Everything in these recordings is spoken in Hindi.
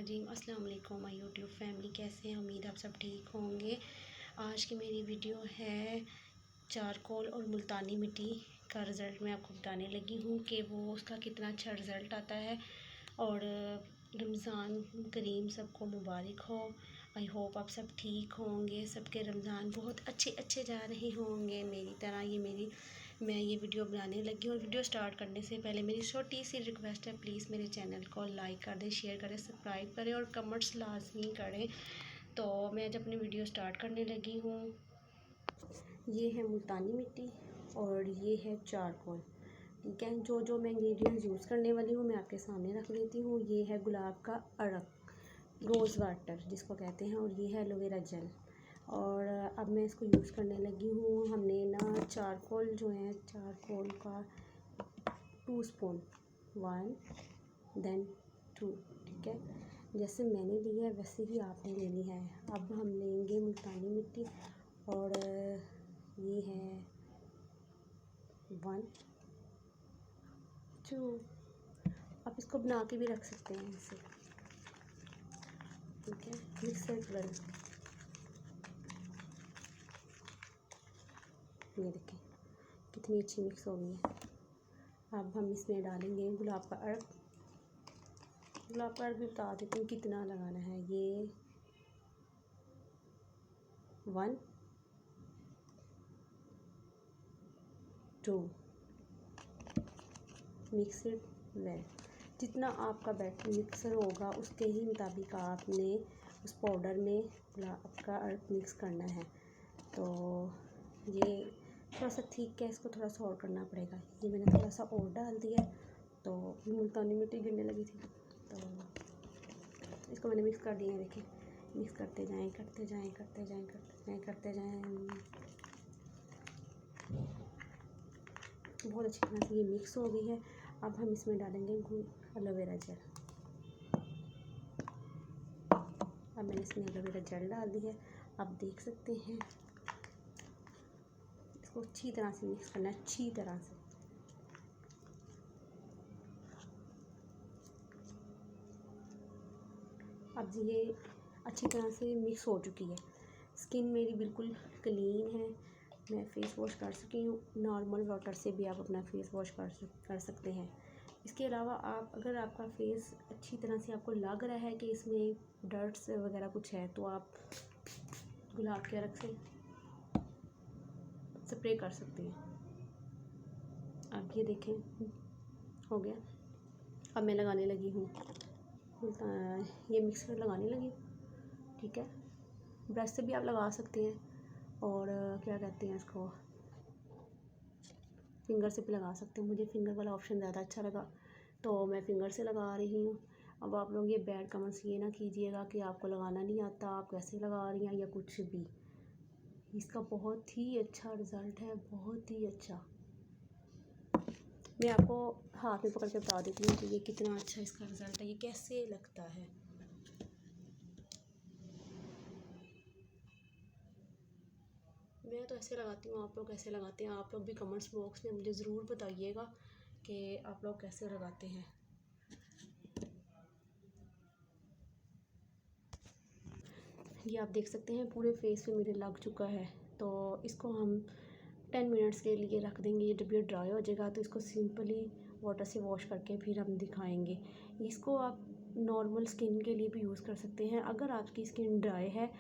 रजीम। अस्सलाम वालेकुम माय यूट्यूब फैमिली, कैसे हैं? उम्मीद आप सब ठीक होंगे। आज की मेरी वीडियो है चारकोल और मुल्तानी मिट्टी का रिज़ल्ट मैं आपको बताने लगी हूँ कि वो उसका कितना अच्छा रिज़ल्ट आता है। और रमज़ान करीम सबको मुबारक हो। आई होप आप सब ठीक होंगे, सबके रमज़ान बहुत अच्छे जा रहे होंगे मेरी तरह। मैं ये वीडियो बनाने लगी हूँ। और वीडियो स्टार्ट करने से पहले मेरी छोटी सी रिक्वेस्ट है, प्लीज़ मेरे चैनल को लाइक कर दें, शेयर करें, सब्सक्राइब करें और कमेंट्स लाजमी करें। तो मैं आज अपनी वीडियो स्टार्ट करने लगी हूँ। ये है मुल्तानी मिट्टी और ये है चारकोल। ठीक है, जो मैं इंग्रेडिएंट्स यूज़ करने वाली हूँ मैं आपके सामने रख देती हूँ। ये है गुलाब का अरक, रोज़ वाटर जिसको कहते हैं, और ये है एलोवेरा जेल। और अब मैं इसको यूज़ करने लगी हूँ। हमने ना चारकोल जो है, चारकोल का 2 स्पून, 1 देन 2, ठीक है। जैसे मैंने लिया है वैसे ही आपने लेनी है। अब हम लेंगे मुल्तानी मिट्टी और ये है 1 2। आप इसको बना के भी रख सकते हैं ऐसे, ठीक है। Mix it well. ये देखें कितनी अच्छी मिक्स हो गई है। अब हम इसमें डालेंगे गुलाब का अर्क। गुलाब का अर्क भी बता देती हूँ कितना लगाना है। ये 1 2 मिक्स इट वेल। जितना आपका बैटर मिक्सर होगा उसके ही मुताबिक आपने उस पाउडर में गुलाब का अर्क मिक्स करना है। तो ये थोड़ा सा ठीक है, इसको थोड़ा सा और करना पड़ेगा। ये मैंने थोड़ा सा और डाल दिया, तो मुल्तानी मिट्टी गिरने लगी थी, तो इसको मैंने मिक्स कर दिया है। देखिए, मिक्स करते जाएं, करते जाएं, करते जाएं, करते जाएं, करते जाएं। बहुत अच्छी तरह से ये मिक्स हो गई है। अब हम इसमें डालेंगे एलोवेरा जेल। अब मैंने इसमें एलोवेरा जेल डाल दी है। आप देख सकते हैं, इसको अच्छी तरह से मिक्स करना है, अच्छी तरह से। अब ये अच्छी तरह से मिक्स हो चुकी है। स्किन मेरी बिल्कुल क्लीन है, मैं फ़ेस वॉश कर चुकी हूँ। नॉर्मल वाटर से भी आप अपना फ़ेस वॉश कर सकते हैं। इसके अलावा आप अगर आपका फ़ेस अच्छी तरह से आपको लग रहा है कि इसमें डर्ट्स वगैरह कुछ है, तो आप गुलाब के अर्क से स्प्रे कर सकते हैं। अब ये देखें हो गया। अब मैं लगाने लगी हूँ, ये मिक्सर लगाने लगी, ठीक है। ब्रश से भी आप लगा सकते हैं, और क्या कहते हैं इसको, फिंगर से भी लगा सकते हैं। मुझे फिंगर वाला ऑप्शन ज़्यादा अच्छा लगा, तो मैं फिंगर से लगा रही हूँ। अब आप लोग ये बैड कमेंट्स ये ना कीजिएगा कि आपको लगाना नहीं आता, आप कैसे लगा रही हैं या कुछ भी। इसका बहुत ही अच्छा रिज़ल्ट है, बहुत ही अच्छा। मैं आपको हाथ में पकड़ के बता देती हूँ कि ये कितना अच्छा इसका रिज़ल्ट है, ये कैसे लगता है। मैं तो ऐसे लगाती हूँ, आप लोग कैसे लगाते हैं? आप लोग भी कमेंट्स बॉक्स में मुझे ज़रूर बताइएगा कि आप लोग कैसे लगाते हैं। ये आप देख सकते हैं पूरे फेस पे मेरे लग चुका है। तो इसको हम 10 मिनट्स के लिए रख देंगे। ये जब ये ड्राई हो जाएगा तो इसको सिंपली वाटर से वॉश करके फिर हम दिखाएंगे। इसको आप नॉर्मल स्किन के लिए भी यूज़ कर सकते हैं। अगर आपकी स्किन ड्राई है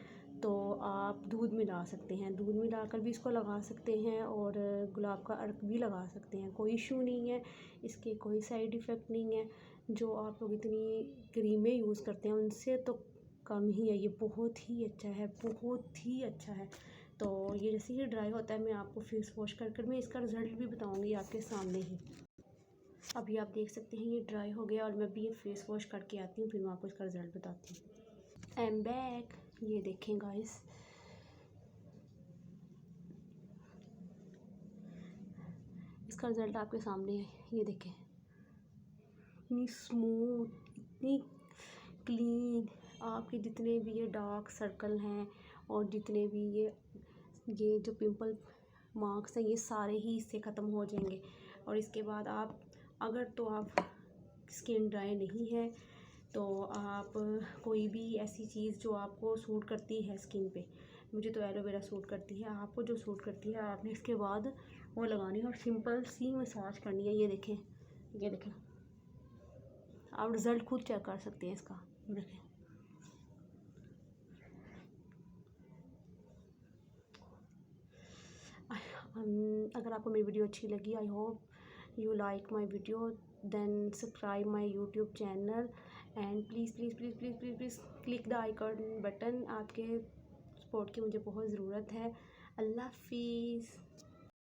तो आप दूध मिला सकते हैं, दूध मिलाकर भी इसको लगा सकते हैं, और गुलाब का अर्क भी लगा सकते हैं। कोई इशू नहीं है, इसके कोई साइड इफ़ेक्ट नहीं है। जो आप लोग इतनी क्रीमें यूज़ करते हैं उनसे तो कम ही है। ये बहुत ही अच्छा है, बहुत ही अच्छा है। तो ये जैसे ही ड्राई होता है मैं आपको फेस वॉश कर मैं इसका रिज़ल्ट भी बताऊंगी आपके सामने ही। अभी आप देख सकते हैं ये ड्राई हो गया, और मैं भी ये फेस वॉश करके आती हूँ, फिर मैं आपको इसका रिज़ल्ट बताती हूँ। I am back. ये देखें गाइस, इसका रिज़ल्ट आपके सामने है। ये देखें, इतनी स्मूथ, इतनी क्लीन। आपके जितने भी ये डार्क सर्कल हैं और जितने भी ये जो पिंपल मार्क्स हैं, ये सारे ही इससे ख़त्म हो जाएंगे। और इसके बाद आप अगर तो आप स्किन ड्राई नहीं है तो आप कोई भी ऐसी चीज़ जो आपको सूट करती है स्किन पे, मुझे तो एलोवेरा सूट करती है, आपको जो सूट करती है आपने इसके बाद वो लगानी है और सिंपल सी मसाज करनी है। ये देखें, ये देखें, आप रिज़ल्ट खुद चेक कर सकते हैं इसका। देखें, अगर आपको मेरी वीडियो अच्छी लगी, I hope you like my video, then subscribe my YouTube channel and please please please please please please click the icon button. आपके सपोर्ट की मुझे बहुत ज़रूरत है। अल्लाह हाफिज़।